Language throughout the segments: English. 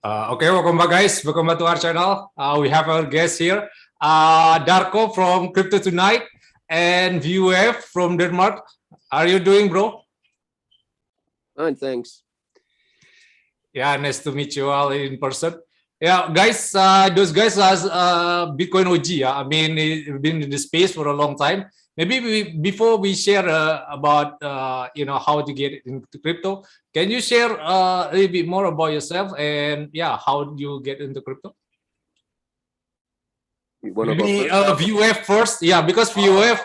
Okay, welcome back, guys. Welcome back to our channel. We have our guest here, Darko from Crypto Tonight and VuF from Denmark. How are you doing, bro? Fine, thanks. Yeah, nice to meet you all in person. Yeah, guys, those guys are Bitcoin OG. I mean, they've been in the space for a long time. Maybe before we share about how to get into crypto, can you share a little bit more about yourself and how you get into crypto? Maybe VuF first, because VuF,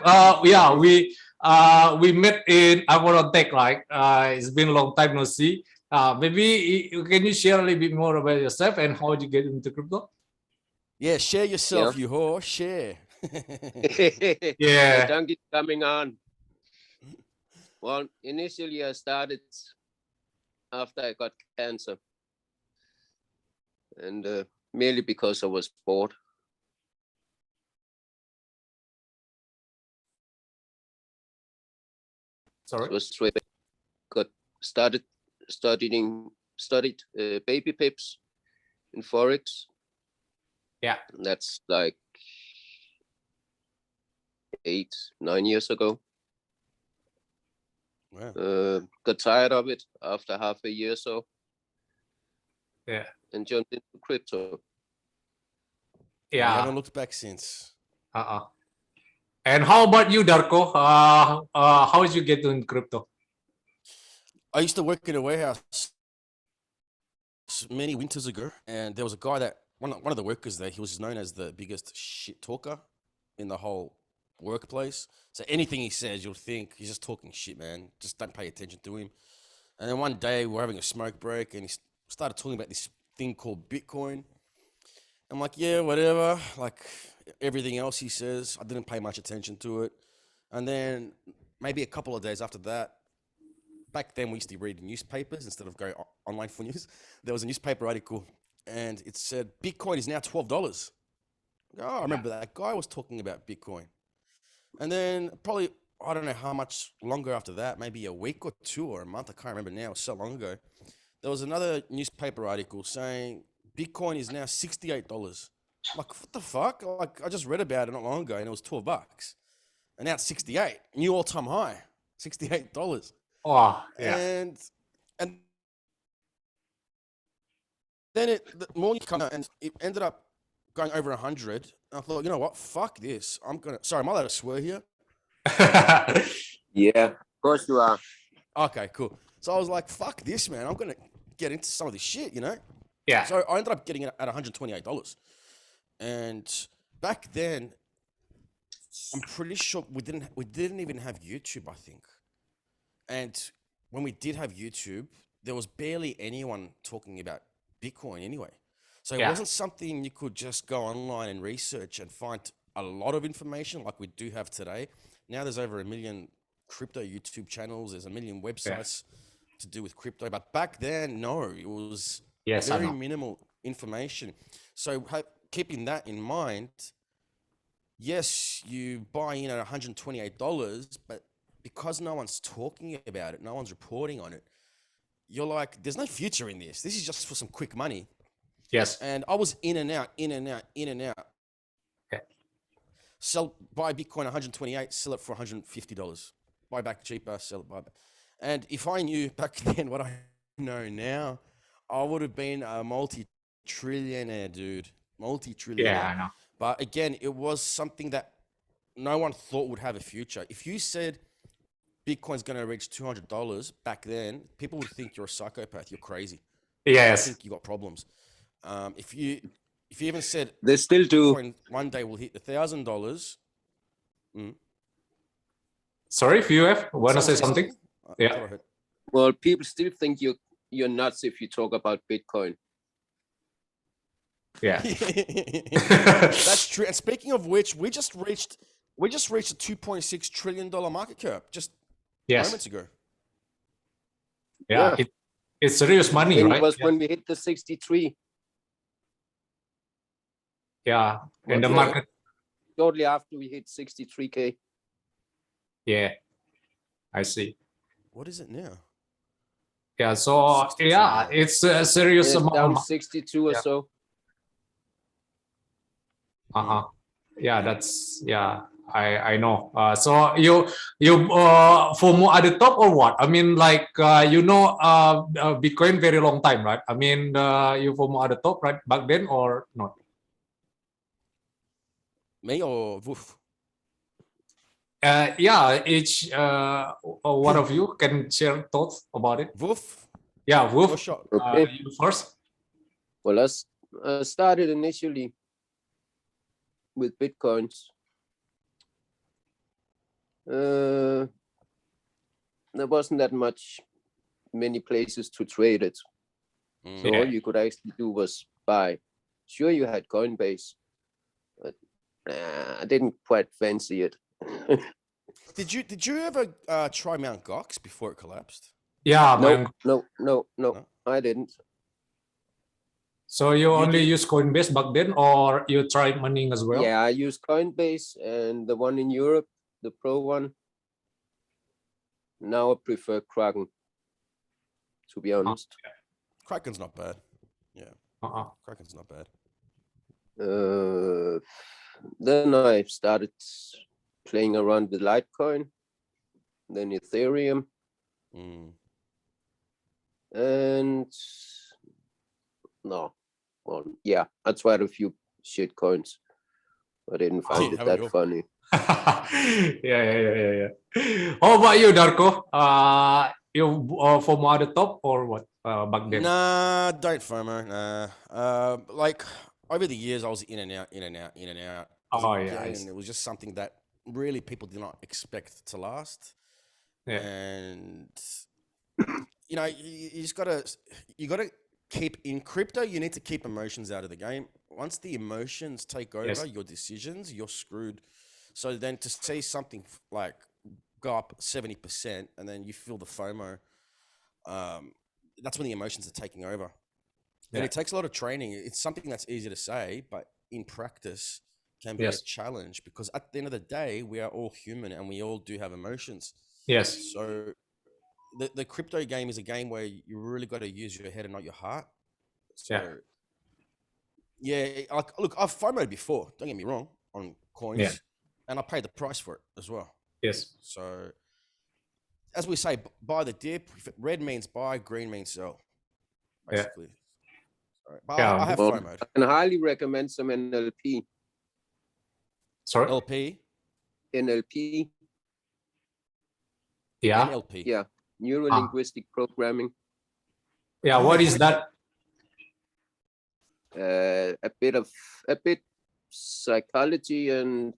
we met in Tech, right? It's been a long time no see. Maybe can you share a little bit more about yourself and how you get into crypto? Yeah, share yourself, you whore. Share. Yeah. Thank you for coming on. Well, initially I started after I got cancer, and merely because I was bored. Sorry. So got studied baby pips in Forex. Yeah. That's like 8-9 years ago. Wow. Got tired of it after half a year or so. Yeah. And jumped into crypto. Yeah. You haven't looked back since. And how about you, Darko? How did you get into crypto? I used to work in a warehouse many winters ago, and there was a guy that one of the workers there. He was known as the biggest shit talker in the whole workplace. So anything he says, you'll think he's just talking shit, man. Just don't pay attention to him. And then one day we were having a smoke break, and he started talking about this thing called Bitcoin. I'm like, yeah, whatever. Like everything else he says, I didn't pay much attention to it. And then maybe a couple of days after that, back then we used to read newspapers instead of going online for news. There was a newspaper article, and it said Bitcoin is now $12. Oh, I remember that guy was talking about Bitcoin. And then probably, I don't know how much longer after that, maybe a week or two or a month, I can't remember now, it was so long ago. There was another newspaper article saying Bitcoin is now $68. I'm like, what the fuck? Like, I just read about it not long ago and it was $12. And now it's 68, new all-time high, $68. Oh, yeah. And then the morning came out and it ended up going over 100. I thought, you know what? Fuck this. Sorry, am I allowed to swear here? Yeah, of course you are. Okay, cool. So I was like, fuck this, man. I'm going to get into some of this shit, you know? Yeah. So I ended up getting it at $128. And back then, I'm pretty sure we didn't even have YouTube, I think. And when we did have YouTube, there was barely anyone talking about Bitcoin anyway. So it wasn't something you could just go online and research and find a lot of information like we do have today. Now there's over 1 million crypto YouTube channels. There's 1 million websites to do with crypto. But back then, no, it was very minimal information. So keeping that in mind, yes, you buy in at $128, but because no one's talking about it, no one's reporting on it, you're like, there's no future in this. This is just for some quick money. Yes. And I was in and out. Okay. Buy Bitcoin 128, sell it for $150. Buy back cheaper, sell it, buy back. And if I knew back then what I know now, I would have been a multi-trillionaire, dude. Multi-trillionaire. Yeah, I know. But again, it was something that no one thought would have a future. If you said Bitcoin's going to reach $200 back then, people would think you're a psychopath. You're crazy. Yes. I think you got problems. If you even said they still do Bitcoin one day will hit $1,000. Sorry, VuF, want to say something? Yeah. Well, people still think you're nuts if you talk about Bitcoin. Yeah. That's true. And speaking of which, we just reached a $2.6 trillion market cap just moments ago. Yeah. It's serious money, right? It was when we hit the 63. Yeah. And the market. Shortly after we hit 63K. Yeah. I see. What is it now? Yeah, so 62, yeah, it's a serious And it's down amount. 62 or Yeah. so. Yeah, that's I know. So you FOMO at the top or what? I mean, like Bitcoin very long time, right? I mean, you FOMO at the top, right? Back then or not? Me or VuF? Yeah, each one of you can share thoughts about it. VuF? Yeah, Your Wolf, shot. Okay. you first. Well, I started initially with Bitcoins. There wasn't that many places to trade it. So all you could actually do was buy. Sure, you had Coinbase, but I didn't quite fancy it. Did you ever try Mount Gox before it collapsed? Yeah, man. No, I didn't. So you only use Coinbase back then, or you tried mining as well? Yeah, I used Coinbase and the one in Europe, the Pro one. Now I prefer Kraken, to be honest. Kraken's not bad. Yeah, Kraken's not bad. Then I started playing around with Litecoin, then Ethereum, and I tried a few shit coins. I didn't find it that funny. Yeah. How about you, Darko? You FOMO at the top or what back then? Nah, don't FOMO. Nah. Like over the years, I was in and out. Oh yeah, and it was just something that really people did not expect to last. Yeah. And you just gotta keep in crypto. You need to keep emotions out of the game. Once the emotions take over your decisions, you're screwed. So then to see something like go up 70% and then you feel the FOMO, that's when the emotions are taking over. And it takes a lot of training. It's something that's easy to say, but in practice can be a challenge, because at the end of the day, we are all human and we all do have emotions. Yes. So the crypto game is a game where you really got to use your head and not your heart. So look, I've FOMO'd before, don't get me wrong, on coins, and I paid the price for it as well. Yes. So as we say, buy the dip. If red means buy, green means sell, basically. But I have FOMO'd. I can highly recommend some NLP. Sorry? NLP. Yeah. NLP. Yeah. Neuro-linguistic programming. Yeah, what is that? A bit psychology and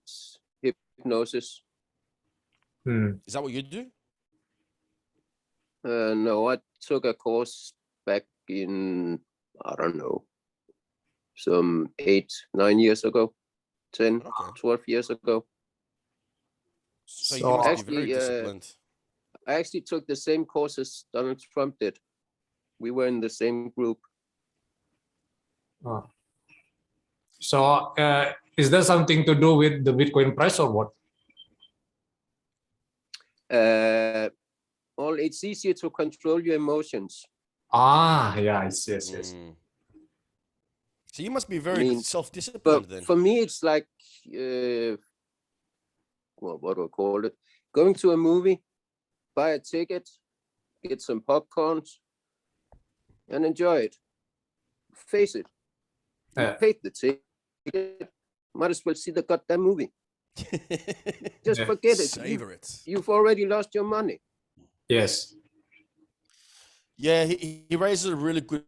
hypnosis. Is that what you do? No, I took a course back in, I don't know, some 8-9 years ago, 10, 12 years ago. So you must be very disciplined. I actually took the same course as Donald Trump did. We were in the same group. So is there something to do with the Bitcoin price or what? Well, it's easier to control your emotions. Yes. So you must be very self-disciplined then. For me, it's like, what do I call it? Going to a movie, buy a ticket, get some popcorns, and enjoy it. Face it. You paid the ticket. Might as well see the goddamn movie. Just forget it. Savor it. You've already lost your money. Yes. Yeah, he raises a really good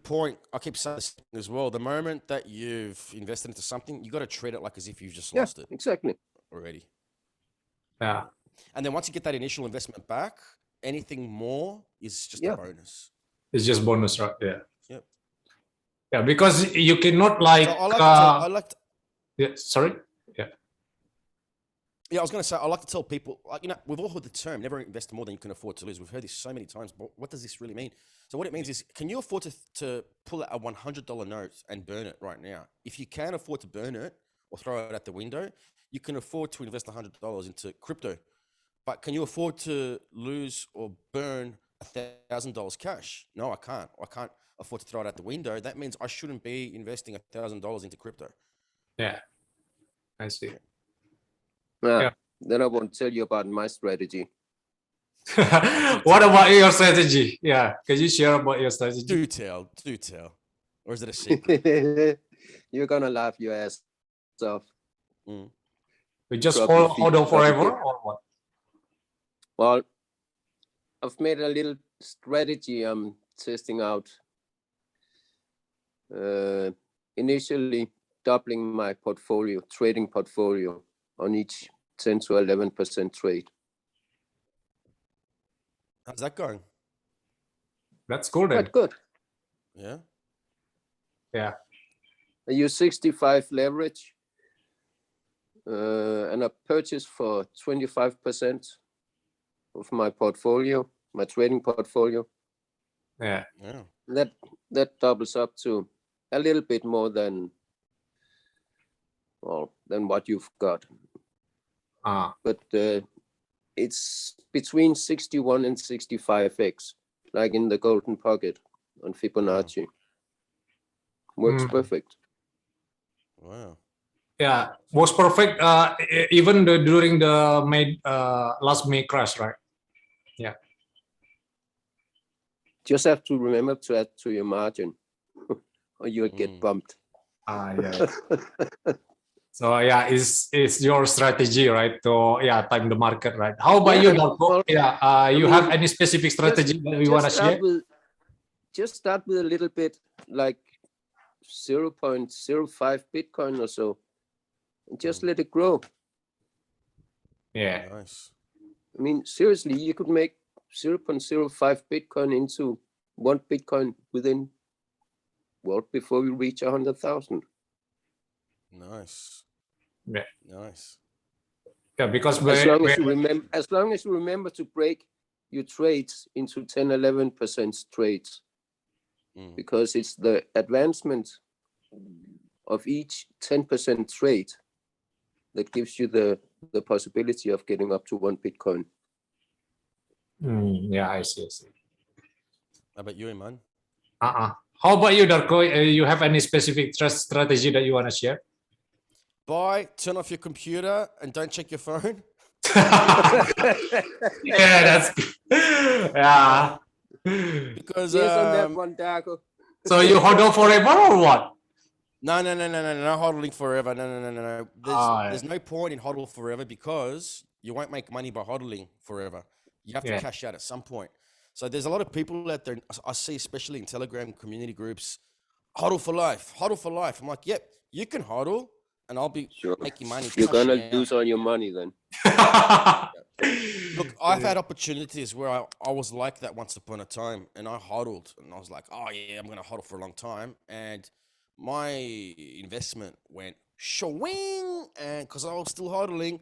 point. I keep saying this as well. The moment that you've invested into something, you got to treat it like as if you've just lost it. Exactly. Already. Yeah. And then once you get that initial investment back, anything more is just a bonus. It's just bonus, right? Yeah. Yep. Yeah, because you cannot like. So yeah. Sorry. Yeah. Yeah, I was going to say, I like to tell people, we've all heard the term, never invest more than you can afford to lose. We've heard this so many times, but what does this really mean? So what it means is, can you afford to pull out a $100 note and burn it right now? If you can afford to burn it or throw it out the window, you can afford to invest $100 into crypto. But can you afford to lose or burn $1,000 cash. No, I can't. I can't afford to throw it out the window. That means I shouldn't be investing $1,000 into crypto. Yeah, I see. Yeah. Then I won't tell you about my strategy. What about your strategy? Yeah, can you share about your strategy? Do tell. Or is it a secret? You're gonna laugh your ass off. We just Probably hold on probably forever good. or what? Well, I've made a little strategy I'm testing out. Initially doubling my portfolio, trading portfolio on each 10 to 11% trade. How's that going? That's good then. Quite good. Yeah. Yeah. I use 65 leverage and I purchased for 25% of my portfolio, my trading portfolio. Yeah. That doubles up to a little bit more than what you've got. But it's between 61 and 65x, like in the golden pocket on Fibonacci. Works perfect. Wow. Yeah, was perfect. Even during the last May crash, right? Yeah. Just have to remember to add to your margin, or you'll get bumped. Yeah. So yeah, it's your strategy, right? To time the market, right? How about you, Darko? Well, you have any specific strategy that you want to share? Just start with a little bit, like 0.05 Bitcoin or so, and just let it grow. Yeah. Nice. I mean, seriously, you could make 0.05 Bitcoin into 1 Bitcoin before we reach 100,000. Nice. Yeah. Nice. Yeah, because as long as you remember to break your trades into 10-11% trades, because it's the advancement of each 10% trade that gives you the possibility of getting up to 1 Bitcoin. Yeah, I see. How about you, Iman? How about you, Darko? You have any specific strategy that you want to share? Turn off your computer and don't check your phone. Yeah, that's yeah. Because yes, on that one, Darko. So you hold on forever or what? No, hodling forever. No. There's no point in hodl forever because you won't make money by hodling forever. You have to cash out at some point. So there's a lot of people out there, I see, especially in Telegram community groups, hodl for life. I'm like, yep, you can hodl and I'll be making money. You're going to lose all your money then. Look, I've had opportunities where I was like that once upon a time and I hodled and I was like, oh yeah, I'm going to hodl for a long time. And my investment went shwing, and because I was still hodling,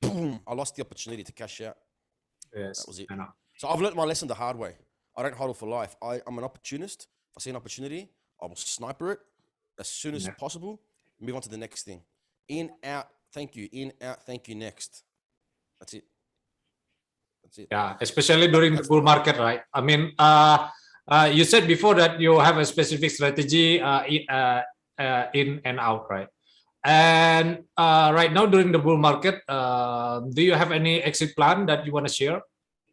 boom, I lost the opportunity to cash out. Yes, that was it. I know. So I've learned my lesson the hard way. I don't hodl for life. I'm an opportunist. If I see an opportunity, I will sniper it as soon as possible, move on to the next thing. In, out, thank you. In, out, thank you, next. That's it. Yeah, especially during the bull market, right? I mean, you said before that you have a specific strategy in and out, right? And right now during the bull market, do you have any exit plan that you want to share?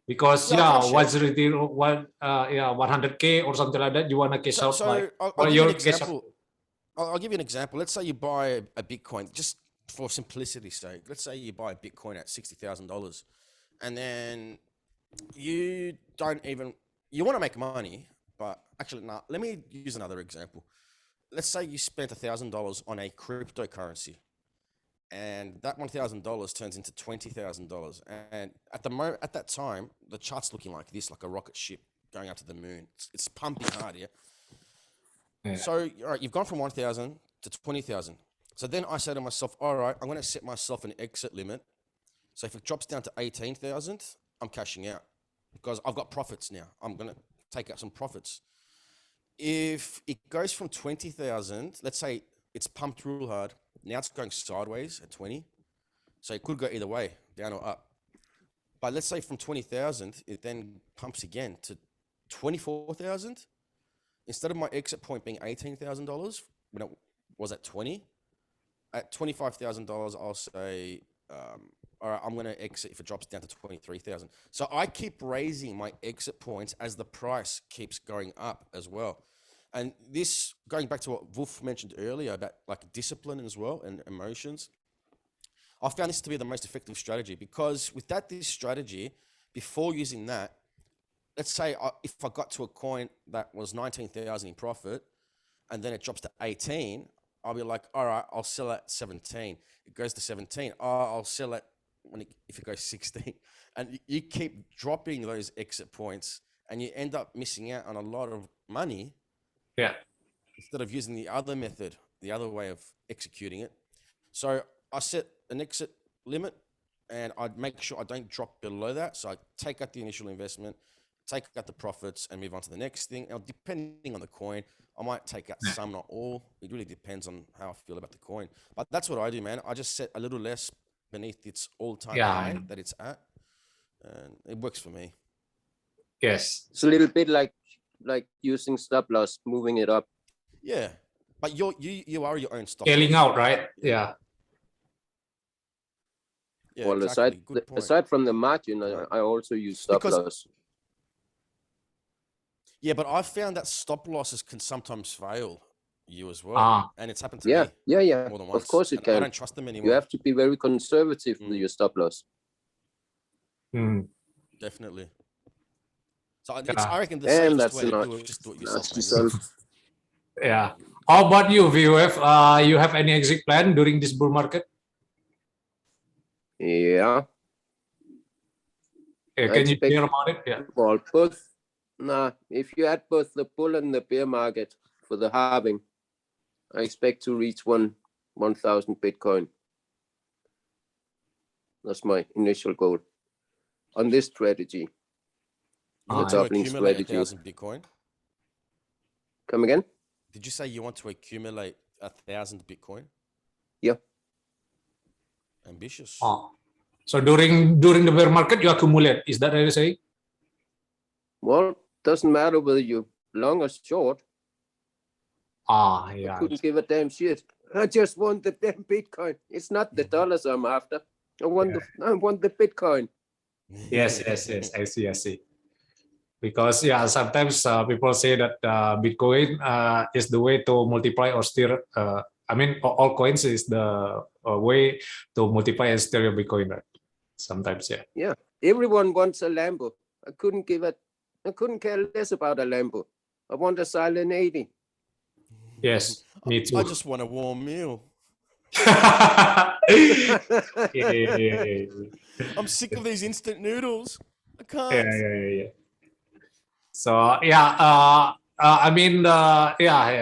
Because 100K or something like that, you want to cash out. So I'll give you an example. I'll give you an example. Let's say you buy a Bitcoin, just for simplicity's sake. Let's say you buy a Bitcoin at $60,000, and then you want to make money, but actually, no. Let me use another example. Let's say you spent $1,000 on a cryptocurrency, and that $1,000 turns into $20,000. And at that time, the chart's looking like this, like a rocket ship going up to the moon. It's pumping hard, yeah. So, all right, you've gone from 1,000 to 20,000. So then I say to myself, all right, I'm going to set myself an exit limit. So if it drops down to 18,000, I'm cashing out because I've got profits now. I'm going to take out some profits. If it goes from 20,000, let's say it's pumped real hard. Now it's going sideways at 20. So it could go either way, down or up. But let's say from 20,000, it then pumps again to 24,000. Instead of my exit point being $18,000 when it was at 20, at $25,000, I'll say, all right, I'm going to exit if it drops down to 23,000. So I keep raising my exit points as the price keeps going up as well. And this, going back to what VuF mentioned earlier about like discipline as well and emotions, I found this to be the most effective strategy, because with this strategy, before using that, let's say if I got to a coin that was 19,000 in profit and then it drops to 18, I'll be like, all right, I'll sell at 17. It goes to 17. Oh, I'll sell it if it goes 16. And you keep dropping those exit points and you end up missing out on a lot of money. Yeah. Instead of using the other method, the other way of executing it. So I set an exit limit and I'd make sure I don't drop below that. So I take out the initial investment, take out the profits and move on to the next thing. Now, depending on the coin, I might take out some, not all. It really depends on how I feel about the coin. But that's what I do, man. I just set a little less beneath its all-time high that it's at. And it works for me. Yes. It's a little bit like using stop loss, moving it up. Yeah. But you are your own stop Scaling loss. out, right? Yeah. Yeah, Well, exactly. aside from the margin, I also use stop loss. Yeah, but I've found that stop losses can sometimes fail you as well. And it's happened to me. Yeah. More than once. Of course it can. I don't trust them anymore. You have to be very conservative with your stop loss. Definitely. So I reckon the safest way to do it, just do it yourself. Yeah. How about you, VuF? You have any exit plan during this bull market? Yeah. Can you share about it? Yeah. Well, if you add both the bull and the bear market for the halving, I expect to reach 1,000 Bitcoin. That's my initial goal on this strategy. You want to accumulate 1,000 Bitcoin? Come again? Did you say you want to accumulate 1,000 Bitcoin? Yeah. Ambitious. So during the bear market, you accumulate. Is that what you say? Well, doesn't matter whether you're long or short. Yeah. I couldn't give a damn shit. I just want the damn Bitcoin. It's not the dollars I'm after. I want the Bitcoin. Yes. I see. Because sometimes people say that Bitcoin is the way to multiply or steer. All coins is the way to multiply and steer your Bitcoin, right? Sometimes, yeah. Yeah. Everyone wants a Lambo. I couldn't care less about a Lambo. I want a Silent 80. Yes, me too. I just want a warm meal. Yeah. I'm sick of these instant noodles. I can't. Yeah. So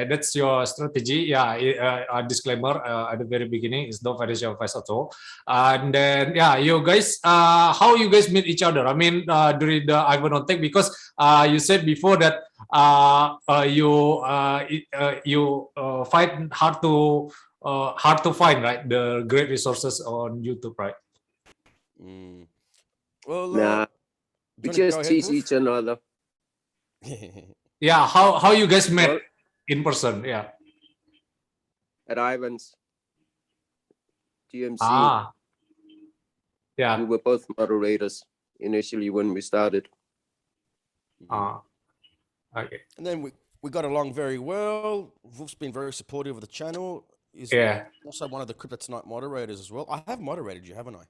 that's your strategy. A disclaimer at the very beginning is no financial advice at all. And then you guys, how you guys meet each other? During the Ivan on Tech, because you said before that you find hard to find, right, the great resources on YouTube, right? Well, we just teach each another. Yeah, how you guys met in person? Yeah, at Ivan's GMC. Yeah, we were both moderators initially when we started. Okay. And then we got along very well. VuF's been very supportive of the channel. He's also one of the Crypto Tonight moderators as well. I have moderated you, haven't I?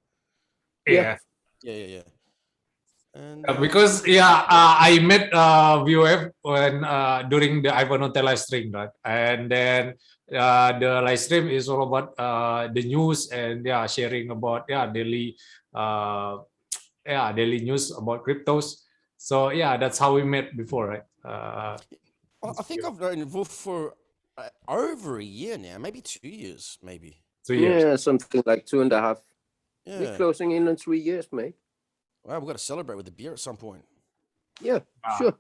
Yeah. And, because I met VuF when during the Ivan Hotel live stream, right? And then the live stream is all about the news and sharing about daily news about cryptos. So that's how we met before, right? I think I've known VuF for over a year now, maybe 2 years, maybe. 2 years. Yeah, something like 2.5. Yeah. We're closing in on 3 years, mate. Well, we've got to celebrate with a beer at some point. Yeah, sure.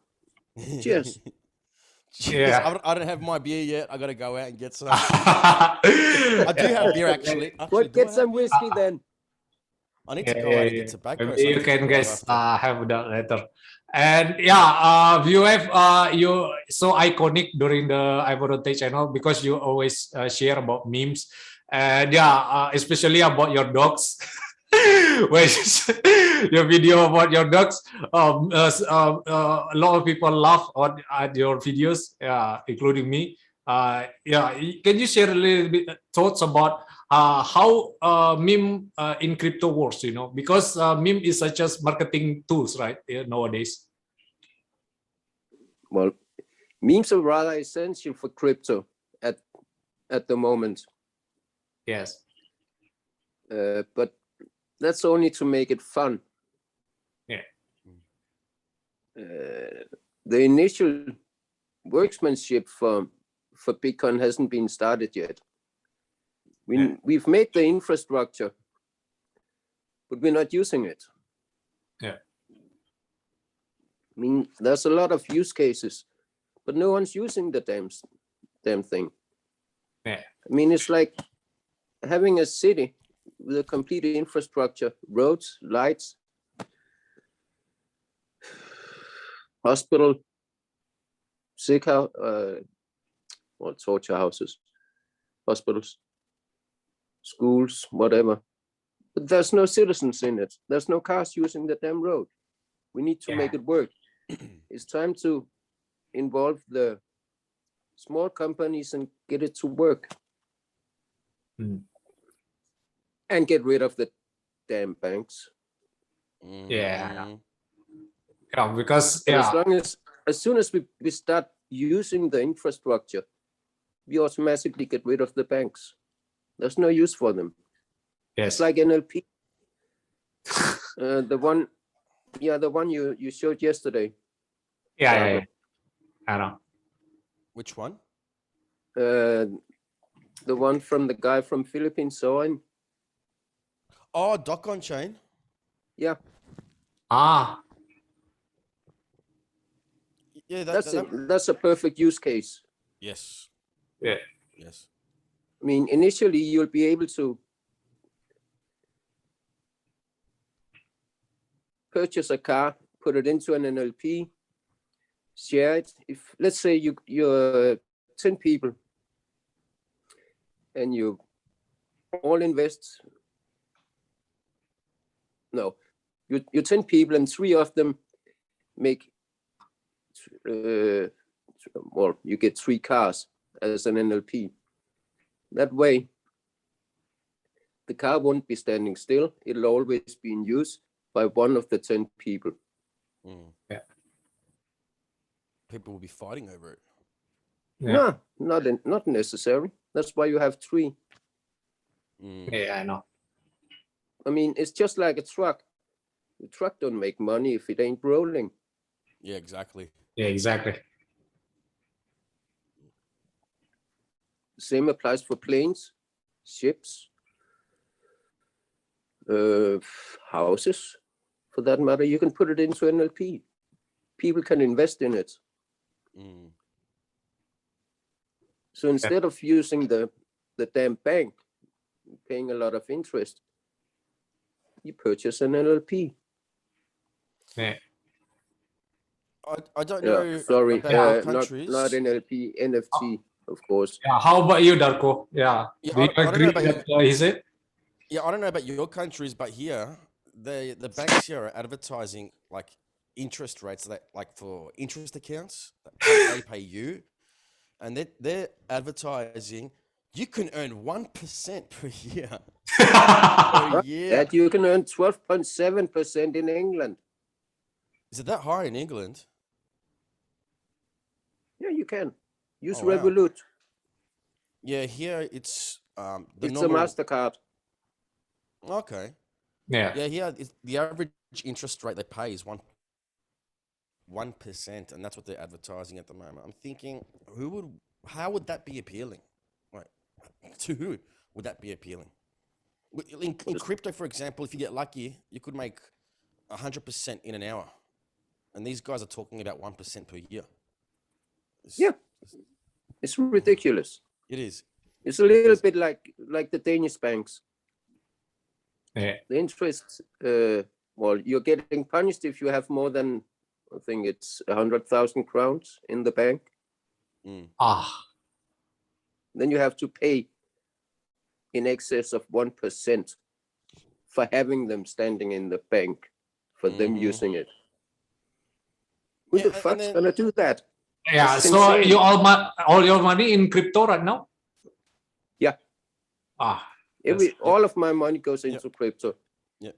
Cheers. Cheers. I don't have my beer yet. I got to go out and get some. I do have beer, actually. Well, get some whiskey then. I need to go out and get tobacco. Maybe so I you need to can drive guys after. have that later. And VuF, you so iconic during the Ivoronte channel because you always share about memes, and especially about your dogs. When your video about your dogs, a lot of people laugh at your videos, including me. Can you share a little bit thoughts about how meme in crypto works? Because meme is such as marketing tools, right? Nowadays. Well, memes are rather essential for crypto at the moment. Yes. But that's only to make it fun. Yeah. The initial workmanship for Bitcoin hasn't been started yet. We've made the infrastructure, but we're not using it. Yeah. I mean, there's a lot of use cases, but no one's using the damn thing. Yeah. I mean, it's like having a city with a complete infrastructure, roads, lights, hospital, sick house, torture houses, hospitals, schools, whatever. But there's no citizens in it. There's no cars using the damn road. We need to make it work. It's time to involve the small companies and get it to work. And get rid of the damn banks. Yeah, because But as soon as we start using the infrastructure, we automatically get rid of the banks. There's no use for them. Yes. It's like NLP. The one you showed yesterday. Yeah. I know. Which one? The one from the guy from Philippines, Soin. Oh, Doc on chain. Yeah. Yeah, that's a perfect use case. Yes. Yeah. Yes. I mean, initially you'll be able to purchase a car, put it into an NLP, share it. If let's say you're 10 people and you all invest. No, you're 10 people and 3 of them make. Well, you get 3 cars as an NLP. That way, the car won't be standing still. It'll always be in use by one of the 10 people. Yeah. People will be fighting over it. Yeah. No, not necessary. That's why you have 3. Yeah, I know. I mean, it's just like a truck. The truck don't make money if it ain't rolling. Yeah, exactly. Yeah, exactly. Same applies for planes, ships, houses, for that matter. You can put it into NLP. People can invest in it. So instead of using the damn bank, paying a lot of interest, you purchase an NLP. Yeah. I don't know. Sorry, about not countries. NLP, NFT, of course. Yeah. How about you, Darko? Yeah. Yeah, Do you I don't agree know about that he said? Yeah, I don't know about your countries, but here the banks here are advertising like interest rates that like for interest accounts that they pay you, and they're advertising you can earn 1% per year. That you can earn 12.7% in England. Is it that high in England? Yeah, you can use Oh, wow. Revolut. Yeah, here it's It's a MasterCard. Okay. Yeah. Yeah, here the average interest rate they pay is 1%, and that's what they're advertising at the moment. I'm thinking, how would that be appealing? Like, to who would that be appealing? In crypto, for example, if you get lucky, you could make 100% in an hour, and these guys are talking about 1% per year. It's ridiculous. It is. It's a little bit like the Danish banks. Yeah. The interest, well, you're getting punished if you have more than, I think it's 100,000 crowns in the bank. Then you have to pay in excess of 1% for having them standing in the bank, for them using it. Who the fuck's gonna do that? Yeah, That's so insane. you all your money in crypto right now? Yeah. All of my money goes into crypto. Yeah,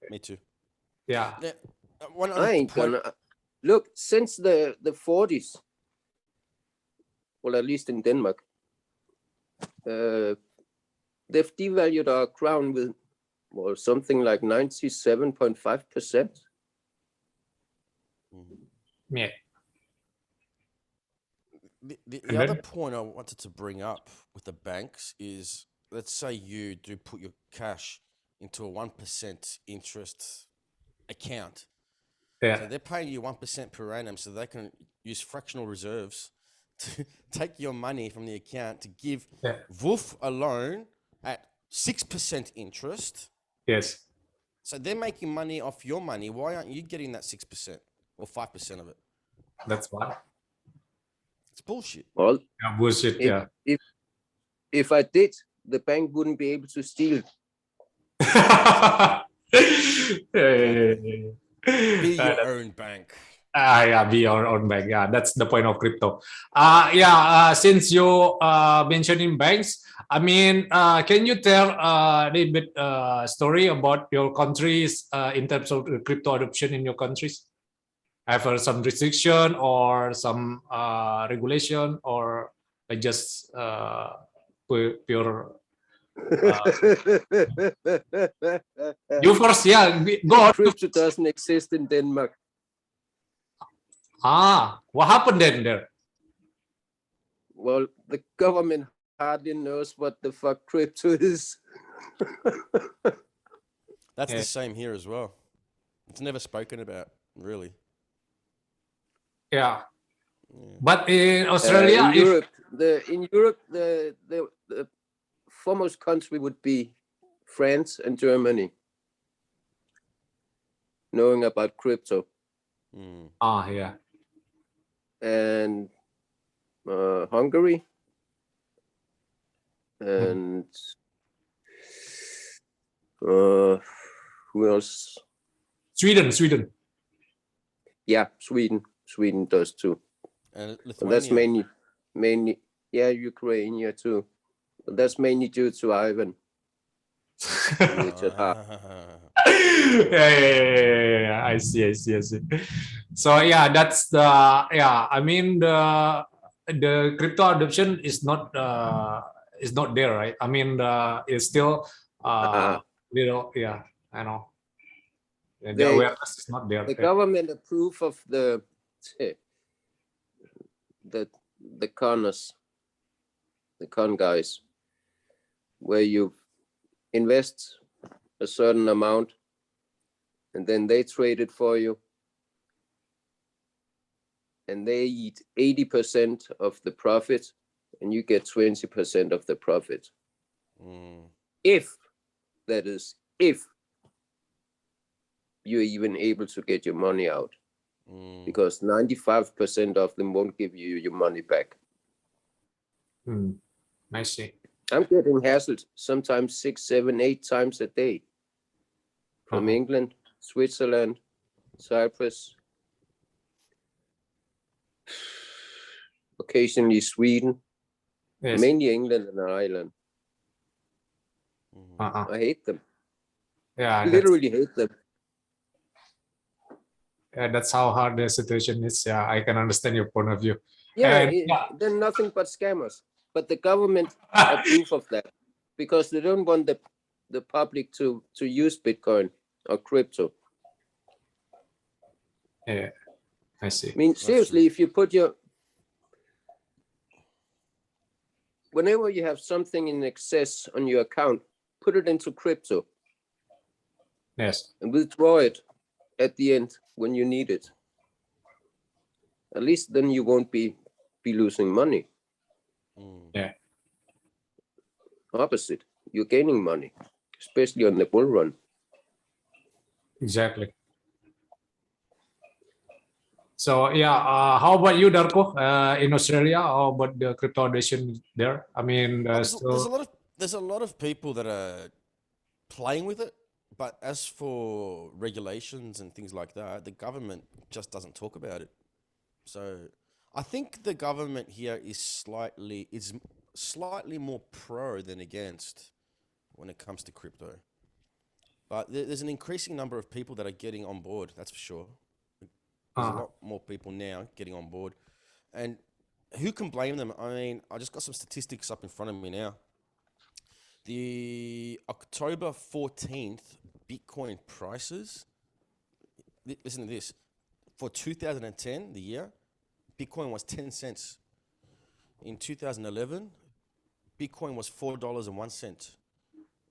me too. Yeah. One I other ain't point. gonna look since the 40s. Well, at least in Denmark, they've devalued our crown with something like 97.5%. Yeah. The other point I wanted to bring up with the banks is, let's say you do put your cash into a 1% interest account. Yeah. So they're paying you 1% per annum, so they can use fractional reserves to take your money from the account to give VuF a loan at 6% interest. Yes. So they're making money off your money. Why aren't you getting that 6% or 5% of it? That's why. It's bullshit. Well, yeah, bullshit. If I did, the bank wouldn't be able to steal. Be your own bank. Yeah, be your own bank. Yeah, that's the point of crypto. Since you mentioning banks, I mean, can you tell a little bit story about your countries in terms of crypto adoption in your countries? Have some restriction or some regulation, or just pure? You first, go on. Crypto doesn't exist in Denmark. What happened then there? Well, the government hardly knows what the fuck crypto is. That's the same here as well. It's never spoken about, really. Yeah. But in Australia, in Europe, the foremost country would be France and Germany, knowing about crypto. Yeah. And Hungary, and who else? Sweden. Yeah, Sweden does too. And that's mainly, Ukraine too. But that's mainly due to Ivan. Yeah. I see. So that's the I mean the crypto adoption is not there, right? I mean it's still little. Yeah, I know. The awareness is not there. The government approve of the conners, the con guys, where you invest a certain amount and then they trade it for you, and they eat 80% of the profit and you get 20% of the profit. If you're even able to get your money out, because 95% of them won't give you your money back. I see. I'm getting hassled sometimes 6, 7, 8 times a day from England, Switzerland, Cyprus, occasionally Sweden, mainly England and Ireland. I hate them. Yeah, literally hate them. Yeah, that's how hard the situation is. Yeah, I can understand your point of view. They're nothing but scammers. But the government approve of that because they don't want the public to use Bitcoin or crypto. Yeah, I see. I mean, seriously, if you put whenever you have something in excess on your account, put it into crypto. Yes. And withdraw it at the end when you need it. At least then you won't be losing money. Yeah. Opposite, you're gaining money, especially on the bull run. Exactly. So yeah, how about you, Darko? In Australia, how about the crypto adoption there? I mean, Oh, still. there's a lot of people that are playing with it, but as for regulations and things like that, the government just doesn't talk about it. So I think the government here is slightly more pro than against when it comes to crypto. But there's an increasing number of people that are getting on board. That's for sure. There's a lot more people now getting on board, and who can blame them? I mean, I just got some statistics up in front of me now. The October 14th Bitcoin prices, listen to this, for 2010, the year, Bitcoin was 10 cents. In 2011, Bitcoin was $4.01.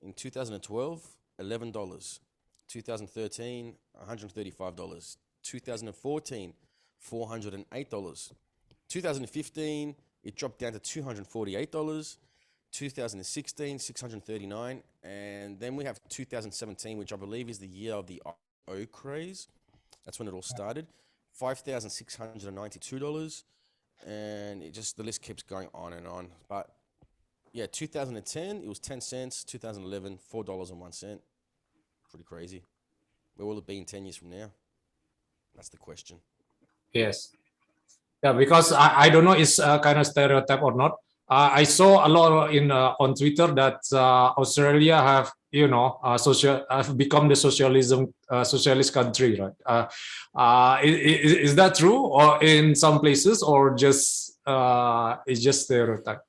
In 2012, $11. 2013, $135. 2014, $408. 2015, it dropped down to $248. 2016, $639, and then we have 2017, which I believe is the year of the O craze. That's when it all started. $5,692, and the list keeps going on and on. But yeah, 2010 it was 10 cents. 2011, $4.01. Pretty crazy. Where will it be in 10 years from now? That's the question. Yes. Yeah, because I don't know it's kind of stereotype or not. I saw a lot on Twitter that Australia have have become the socialist country, right? Is that true, or in some places, or just it's just stereotype?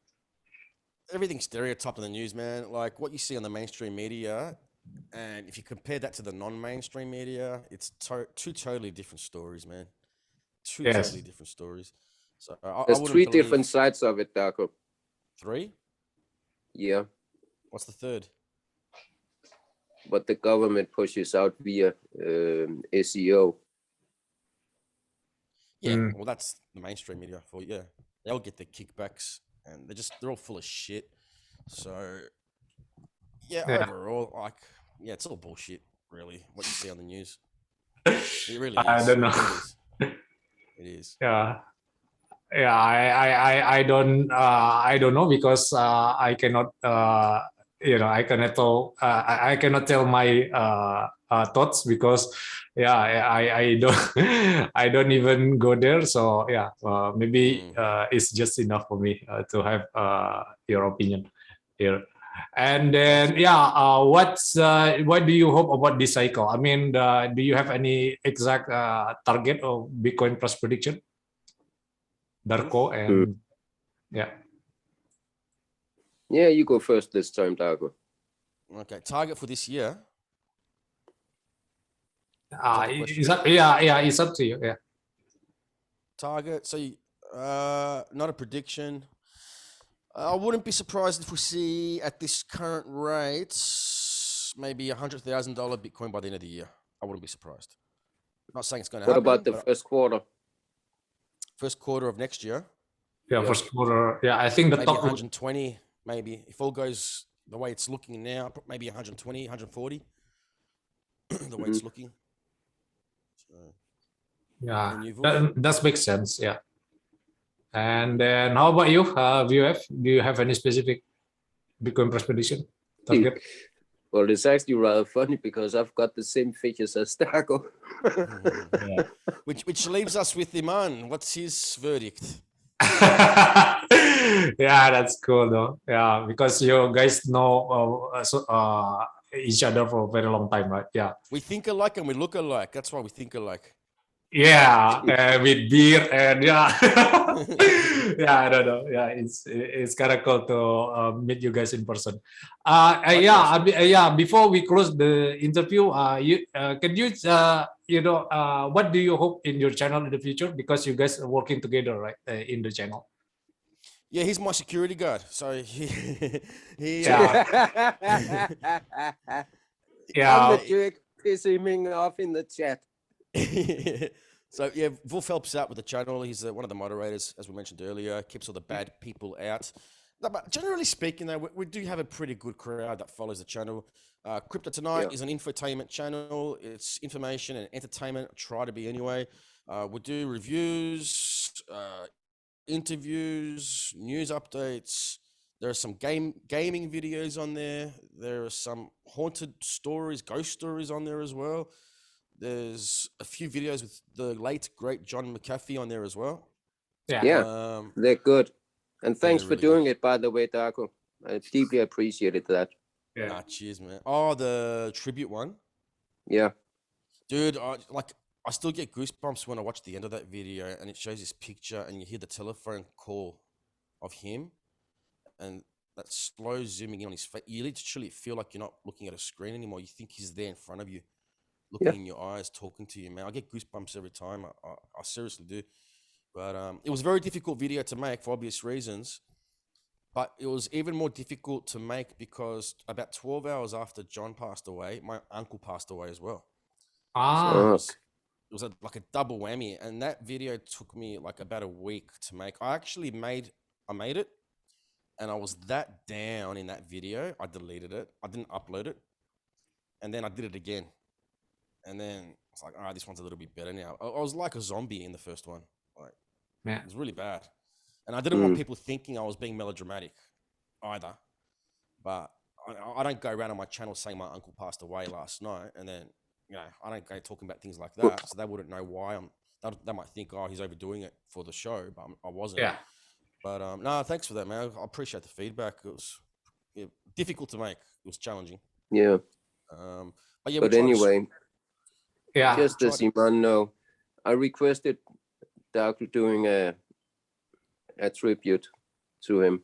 Everything's stereotyped in the news, man. Like what you see on the mainstream media, and if you compare that to the non-mainstream media, it's two totally different stories, man. Two totally different stories. So there's three different sides of it, Darko. 3? Yeah. What's the third? What the government pushes out via SEO. Yeah, well, that's the mainstream media for they'll get their kickbacks, and they're all full of shit. So overall, it's all bullshit, really. What you see on the news, it really is. I don't know. It is. Yeah. Yeah, I don't know because I cannot I cannot tell my thoughts because I don't I don't even go there, so maybe it's just enough for me to have your opinion here. And then what do you hope about this cycle? I mean, do you have any exact target of Bitcoin price prediction? Darko and yeah, you go first this time, Darko. Okay, target for this year. it's up to you. Yeah, target. So not a prediction. I wouldn't be surprised if we see at this current rate maybe $100,000 Bitcoin by the end of the year. I wouldn't be surprised. I'm not saying it's going to happen. What about the first quarter? First quarter of next year. Yeah, first quarter. Yeah, I think the maybe top 120. Maybe if all goes the way it's looking now, maybe 120, 140. The way it's looking. So, yeah, that makes sense. Yeah. And then how about you, VuF? Do you have any specific Bitcoin price prediction target? Well, it's actually rather funny because I've got the same figures as Darko. Yeah. Which leaves us with Iman. What's his verdict? Yeah, that's cool though. Yeah, because you guys know each other for a very long time, right? Yeah. We think alike and we look alike. That's why we think alike. Yeah, with beer and yeah, I don't know. Yeah, it's kind of cool to meet you guys in person. Before we close the interview, can you what do you hope in your channel in the future? Because you guys are working together, right, in the channel. Yeah, he's my security guard. So I'm the jerk pissing me off in the chat. So yeah, VuF helps out with the channel. He's one of the moderators, as we mentioned earlier. Keeps all the bad people out. No, but generally speaking, though, we do have a pretty good crowd that follows the channel. Crypto Tonight is an infotainment channel. It's information and entertainment. Try to be anyway. We do reviews, interviews, news updates. There are some gaming videos on there. There are some haunted stories, ghost stories on there as well. There's a few videos with the late great John McAfee on there as well. Yeah, they're good. And thanks for really doing it, by the way, Darko. I deeply appreciated that. Yeah. Nah, cheers, man. Oh, the tribute one. Yeah. Dude, I still get goosebumps when I watch the end of that video and it shows this picture and you hear the telephone call of him and that slow zooming in on his face. You literally feel like you're not looking at a screen anymore. You think he's there in front of you, looking in your eyes, talking to you, man. I get goosebumps every time. I seriously do. But it was a very difficult video to make for obvious reasons. But it was even more difficult to make because about 12 hours after John passed away, my uncle passed away as well. So it was like a double whammy. And that video took me like about a week to make. I made it. And I was that down in that video. I deleted it. I didn't upload it. And then I did it again. And then it's like, all right, this one's a little bit better now. I was like a zombie in the first one. Like, it was really bad. And I didn't want people thinking I was being melodramatic either. But I don't go around on my channel saying my uncle passed away last night. And then, I don't go talking about things like that. So they wouldn't know why they might think, oh, he's overdoing it for the show. But I wasn't. Yeah. But no, thanks for that, man. I appreciate the feedback. It was difficult to make. It was challenging. Yeah. But anyway, just as Iman know, I requested Darko doing a tribute to him.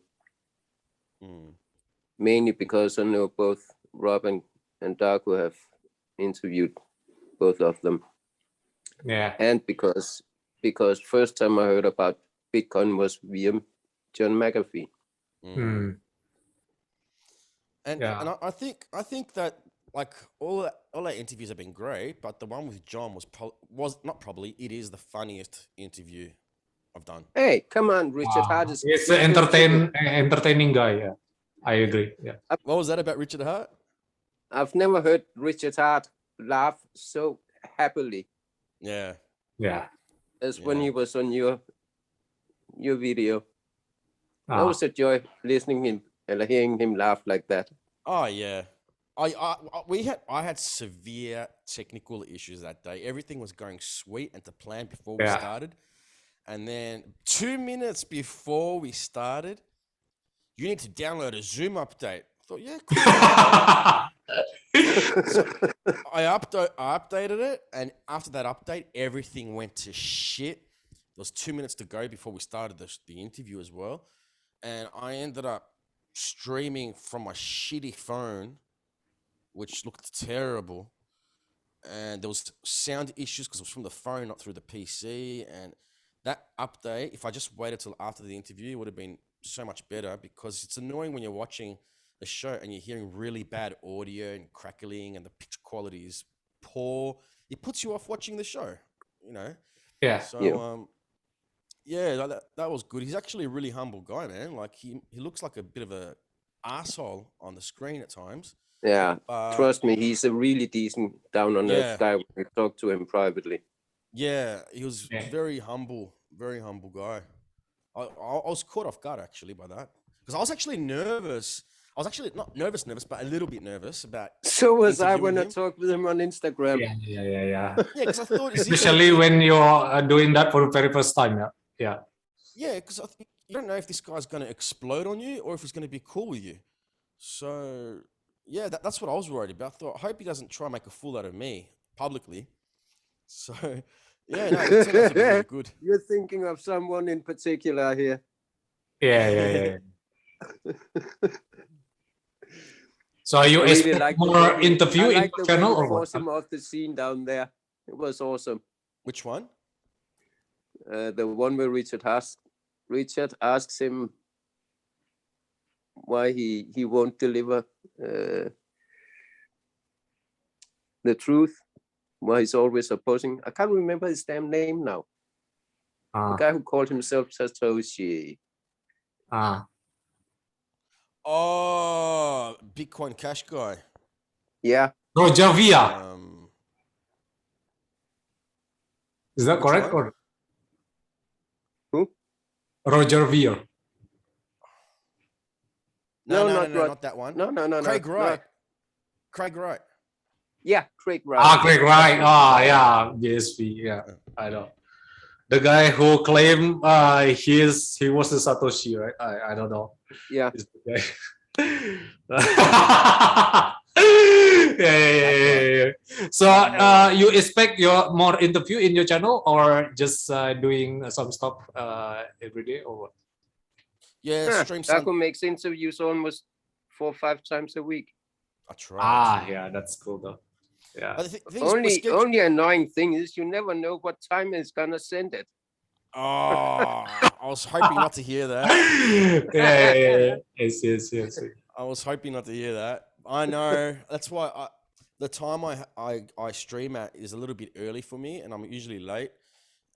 Mainly because I know both Rob and Darko have interviewed both of them. Yeah. And because first time I heard about Bitcoin was via John McAfee. And I think that like all our interviews have been great, but the one with John it is the funniest interview I've done. Hey, come on, Richard Hart is it's an entertaining guy. Yeah, I agree. Yeah. What was that about Richard Hart? I've never heard Richard Hart laugh so happily. Yeah. As when he was on your video. That was a joy listening him and hearing him laugh like that. Oh yeah. I had severe technical issues that day. Everything was going sweet and to plan before we started. And then 2 minutes before we started, you need to download a Zoom update. I thought, yeah, cool. So I updated it, and after that update, everything went to shit. There was 2 minutes to go before we started the interview as well. And I ended up streaming from my shitty phone, which looked terrible. And there was sound issues because it was from the phone, not through the PC. And that update, if I just waited till after the interview, it would have been so much better because it's annoying when you're watching a show and you're hearing really bad audio and crackling and the picture quality is poor. It puts you off watching the show, Yeah. So, that was good. He's actually a really humble guy, man. Like he looks like a bit of a asshole on the screen at times. Yeah, trust me, he's a really decent down-on-earth guy when we talk to him privately. Yeah, he was very humble guy. I was caught off guard actually by that because I was actually nervous. I was actually not nervous, but a little bit nervous about. So was I when I talked with him on Instagram. Yeah. Yeah, because I thought, especially when you're doing that for the very first time. Yeah, because you don't know if this guy's going to explode on you or if he's going to be cool with you. So yeah, that's what I was worried about. I thought, I hope he doesn't try and make a fool out of me publicly. So yeah, no, it turned out to be really good. You're thinking of someone in particular here. Yeah. So are you expect more interview in the channel or what? Him off the scene down there. It was awesome. Which one? The one where Richard asks him why he won't deliver the truth, why he's always opposing. I can't remember his damn name now. The guy who called himself Satoshi. Oh, Bitcoin Cash guy. Yeah. Roger Via. Is that which correct? one? Or Who? Roger Via. No, not not that one. No. Craig Wright. Not. Craig Wright. Yeah, Craig Wright. Craig Wright. Yeah, GSP. Yeah, I know. The guy who claimed he was a Satoshi, right? I don't know. Yeah. Is the guy. Yeah. So you expect your more interview in your channel or just doing some stuff every day or what? Yeah, stream Taco makes interviews almost 4 or 5 times a week. I try. Yeah, that's cool though. Yeah. But the thing is, Only annoying thing is you never know what time it's gonna send it. Oh, I was hoping not to hear that. Yeah. Yes. I was hoping not to hear that. I know. That's why the time I stream at is a little bit early for me, and I'm usually late.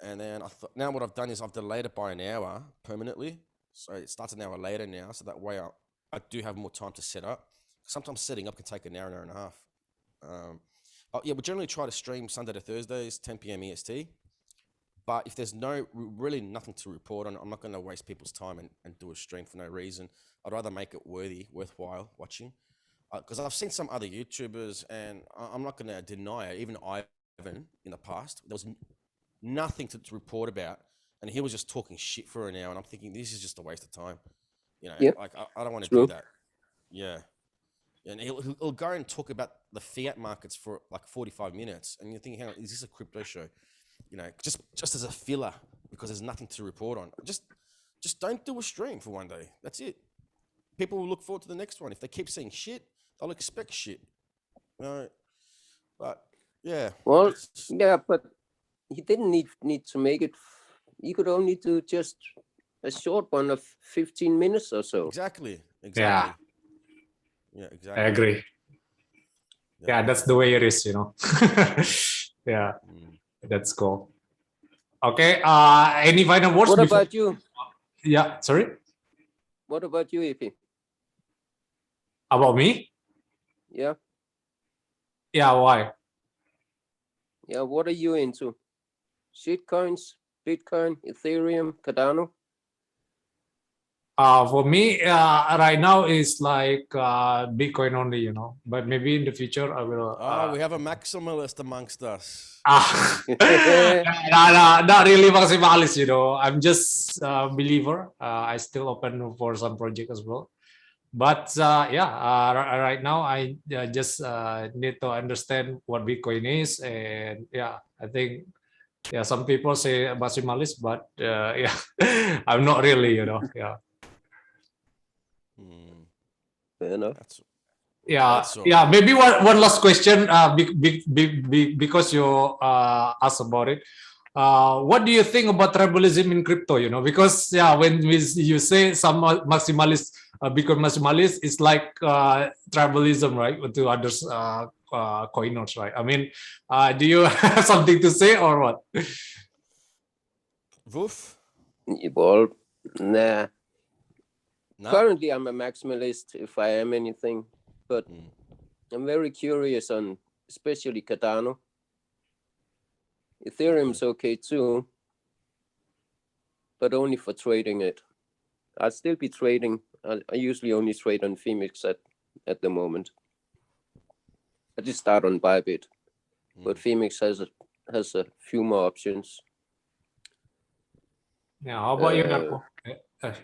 And then now what I've done is I've delayed it by an hour permanently. So it starts an hour later now. So that way I do have more time to set up. Sometimes setting up can take an hour and a half. But yeah, we generally try to stream Sunday to Thursdays, 10 p.m. EST. But if there's really nothing to report on, I'm not going to waste people's time and do a stream for no reason. I'd rather make it worthwhile watching. Because I've seen some other YouTubers, and I'm not going to deny it, even Ivan in the past, there was nothing to report about, and he was just talking shit for an hour, and I'm thinking, this is just a waste of time. You know, like, I don't want to do that. Yeah. And he'll go and talk about the fiat markets for like 45 minutes, and you're thinking, hang on, is this a crypto show? You know, just as a filler, because there's nothing to report on. Just don't do a stream for one day. That's it. People will look forward to the next one. If they keep seeing shit, they'll expect shit. You know, but yeah. Well, yeah, but he didn't need to make it. He could only do just a short one of 15 minutes or so. Exactly. Yeah, exactly. I agree. Yeah, that's the way it is, you know. Yeah, that's cool. Okay, any final words? What about you? Yeah, sorry? What about you, Ipi? About me? Yeah. Yeah, why? Yeah, what are you into? Shitcoins, Bitcoin, Ethereum, Cardano? For me, right now is like Bitcoin only, you know. But maybe in the future I will. We have a maximalist amongst us. No, not really maximalist, you know. I'm just a believer. I still open for some project as well. But right now I just need to understand what Bitcoin is, and I think some people say maximalist, but I'm not really, you know. Fair enough. Maybe one last question, because you asked about it. What do you think about tribalism in crypto? You know, because when you say some maximalist, Bitcoin maximalist, it's like tribalism, right? To others coiners, right? I mean, do you have something to say or what? VuF? Well, nah. No? Currently, I'm a maximalist, if I am anything, but I'm very curious on especially Cardano. Ethereum's okay too, but only for trading it. I'll still be trading. I usually only trade on Phoenix at the moment. I just start on Bybit, but Phoenix has a few more options. Yeah, how about you, Narco?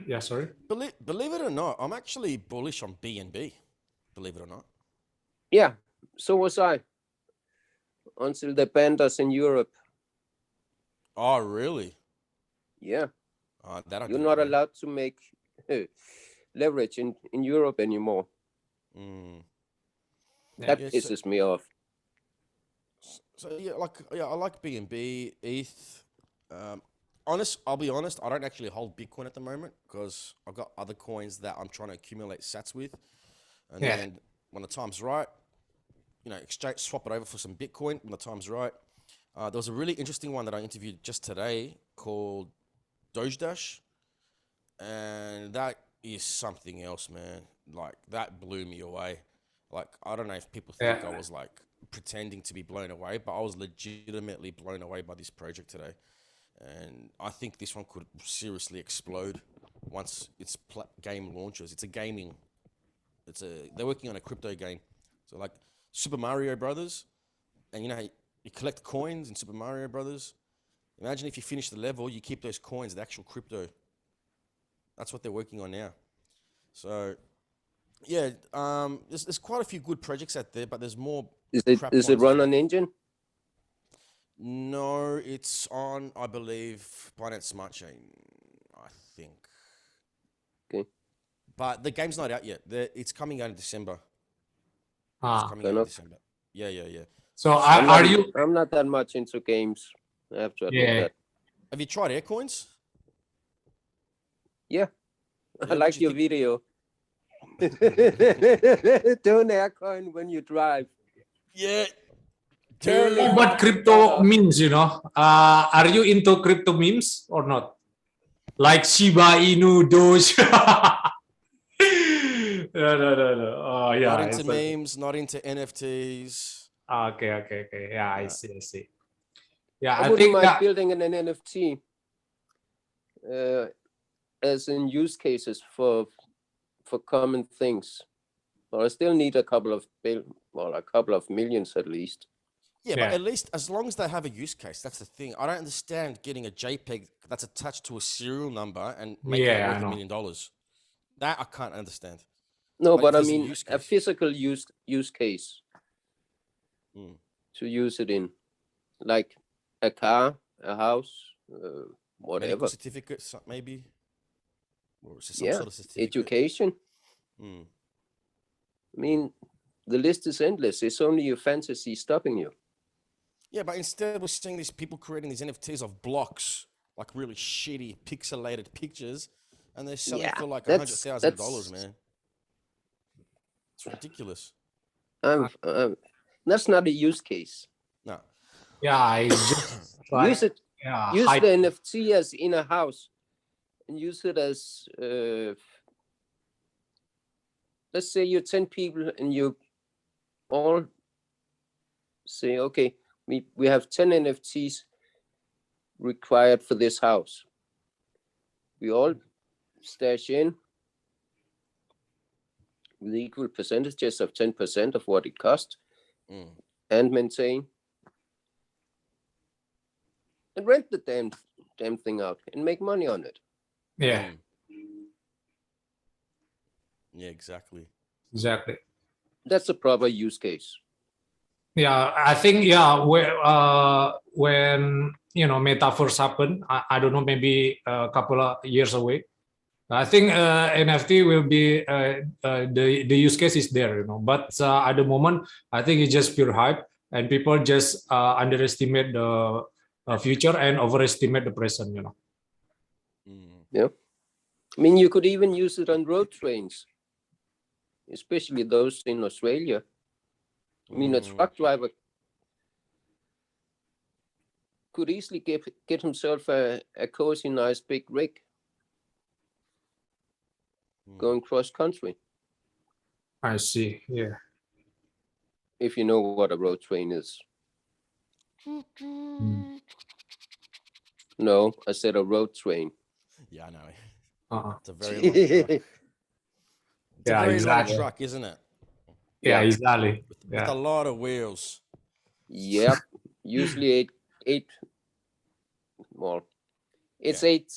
Yeah, sorry. Believe it or not, I'm actually bullish on BNB. Believe it or not. Yeah, so was I. Until they banned us in Europe. Oh, really? Yeah. You're not allowed to make leverage in Europe anymore. That pisses me off. So I like BNB, ETH. I'll be honest, I don't actually hold Bitcoin at the moment because I've got other coins that I'm trying to accumulate sats with. And then when the time's right, you know, swap it over for some Bitcoin when the time's right. There was a really interesting one that I interviewed just today called Doge Dash. And that is something else, man. Like that blew me away. Like I don't know if people think I was like pretending to be blown away, but I was legitimately blown away by this project today. And I think this one could seriously explode once its game launches. They're working on a crypto game. So like Super Mario Brothers, and you know how you collect coins in Super Mario Brothers. Imagine if you finish the level, you keep those coins, the actual crypto. That's what they're working on now. So yeah, there's quite a few good projects out there, but there's more. Is it run on engine? No, it's on, I believe, Binance Smart Chain, I think. Okay. But the game's not out yet. It's coming out in December. Ah, coming out in December. Yeah. so are you? I'm not that much into games. I have to admit that. Have you tried Aircoins? Yeah. Yeah, I like your video. Don't aircoin when you drive. Yeah. What crypto memes, you know? Are you into crypto memes or not? Like Shiba Inu, Doge. No. Oh, yeah. Not into memes, not into NFTs. Okay. Yeah, I see. Yeah, I wouldn't mind building an NFT as in use cases for common things. But I still need a couple of millions at least. Yeah, but at least as long as they have a use case, that's the thing. I don't understand getting a JPEG that's attached to a serial number and making it worth $1 million. That I can't understand. No, but I mean a physical use case to use it in, like a car, a house, whatever. Medical certificates, maybe. Or is it some sort of certificate? Education. I mean, the list is endless. It's only your fantasy stopping you. Yeah, but instead we're seeing these people creating these NFTs of blocks, like really shitty pixelated pictures, and they're selling for like $100,000, man. It's ridiculous. That's not a use case. No. Yeah, I just use it. Use the NFT as in a house, and use it as let's say you're 10 people and you all say, okay, we have 10 NFTs required for this house. We all stash in with equal percentages of 10% of what it costs and maintain and rent the damn thing out and make money on it. Yeah. Yeah, exactly. That's a proper use case. Yeah, I think when Metaverse happened, I don't know, maybe a couple of years away. I think NFT will be the use case is there, But at the moment, I think it's just pure hype, and people just underestimate the future and overestimate the present, Yeah, I mean, you could even use it on road trains, especially those in Australia. I mean, a truck driver could easily get himself a cozy, nice big rig going cross country. I see. Yeah. If you know what a road train is. No, I said a road train. Yeah, I know. It's a very long truck. Isn't it? Yeah, exactly. With a lot of wheels. Yep. Usually eight. Well, it's 8.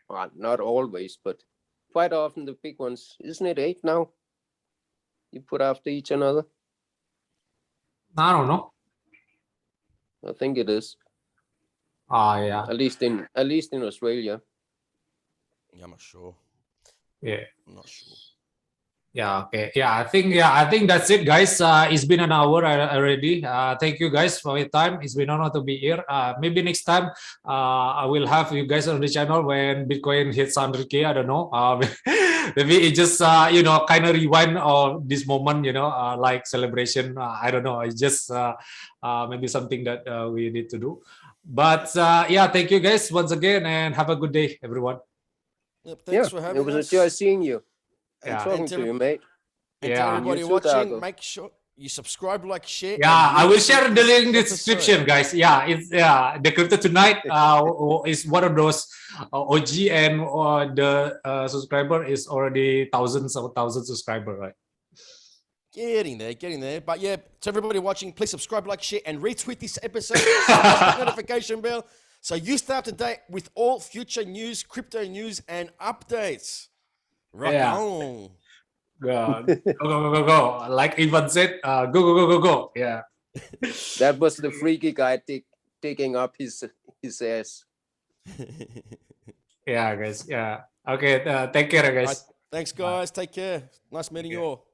Well, not always, but quite often the big ones. Isn't it 8 now? You put after each another. I don't know. I think it is. Yeah. At least in Australia. Yeah, I'm not sure. Yeah. I'm not sure. Yeah. Okay. Yeah. I think that's it, guys. It's been an hour already. Thank you guys for your time. It's been an honor to be here. Maybe next time I will have you guys on the channel when Bitcoin hits 100K. I don't know. Maybe it just kind of rewind of this moment. Like celebration. I don't know. It's just maybe something that we need to do. But thank you guys once again, and have a good day, everyone. Yep, thanks for having it was us. a joy seeing you and Yeah. talking to you, mate. And to Yeah. everybody You too, watching, Dago. make sure you subscribe, like, share. Yeah, and I will retweet share the this link in the episode. description, guys. Yeah, it's the Crypto Tonight is one of those OG, and the subscriber is already thousands subscriber, right? Getting there. But yeah, to everybody watching, please subscribe, like, share, and retweet this episode. Smash that notification bell so you stay up to date with all future news, crypto news, and updates. Rock Yeah. on. Go. Like Ivan said, go. Yeah. That was the freaky guy digging up his ass. Yeah, guys. Yeah. Okay. Take care, guys. Thanks, guys. Take care. Nice meeting you all.